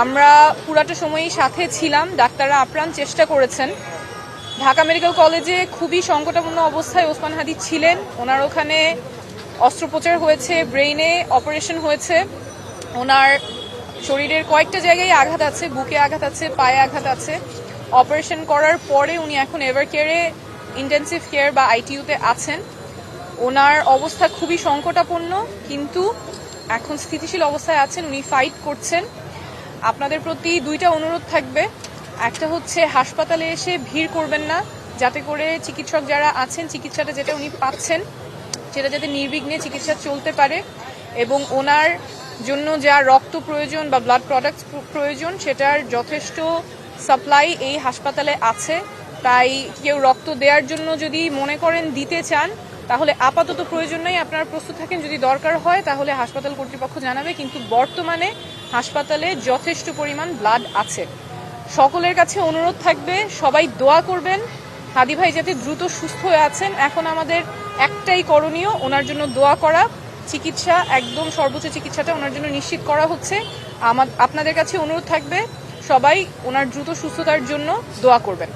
আমরা পুরাটা সময়ই সাথে ছিলাম। ডাক্তাররা আপ্রাণ চেষ্টা করেছেন। ঢাকা মেডিকেল কলেজে খুবই সংকটাপন্ন অবস্থায় ওসমান হাদি ছিলেন। ওনার ওখানে অস্ত্রোপচার হয়েছে, ব্রেইনে অপারেশন হয়েছে। ওনার শরীরের কয়েকটা জায়গায় আঘাত আছে, বুকে আঘাত আছে, পায়ে আঘাত আছে। অপারেশন করার পরে উনি এখন এভার কেয়ারে, ইন্টেন্সিভ কেয়ার বা আইটিইউতে আছেন। ওনার অবস্থা খুবই সংকটাপন্ন, কিন্তু এখন স্থিতিশীল অবস্থায় আছেন। উনি ফাইট করছেন। আপনাদের প্রতি দুইটা অনুরোধ থাকবে। একটা হচ্ছে হাসপাতালে এসে ভিড় করবেন না, যাতে করে চিকিৎসক যারা আছেন চিকিৎসাটা যেটা উনি পাচ্ছেন সেটা যাতে নির্বিঘ্নে চিকিৎসা চলতে পারে, এবং ওনার জন্য যা রক্ত প্রয়োজন বা ব্লাড প্রোডাক্টস প্রয়োজন সেটার যথেষ্ট সাপ্লাই এই হাসপাতালে আছে। তাই কেউ রক্ত দেওয়ার জন্য যদি মনে করেন দিতে চান, তাহলে আপাতত প্রয়োজন নেই, আপনারা প্রস্তুত থাকেন। যদি দরকার হয় তাহলে হাসপাতাল কর্তৃপক্ষ জানাবে, কিন্তু বর্তমানে হাসপাতালে যথেষ্ট পরিমাণ ব্লাড আছে। সকলের কাছে অনুরোধ থাকবে, সবাই দোয়া করবেন হাদি ভাই যাতে দ্রুত সুস্থ হয়ে আছেন। এখন আমাদের একটাই করণীয়, ওনার জন্য দোয়া করা। চিকিৎসা একদম সর্বোচ্চ চিকিৎসাটা ওনার জন্য নিশ্চিত করা হচ্ছে। আপনাদের কাছে অনুরোধ থাকবে, সবাই ওনার দ্রুত সুস্থতার জন্য দোয়া করবেন।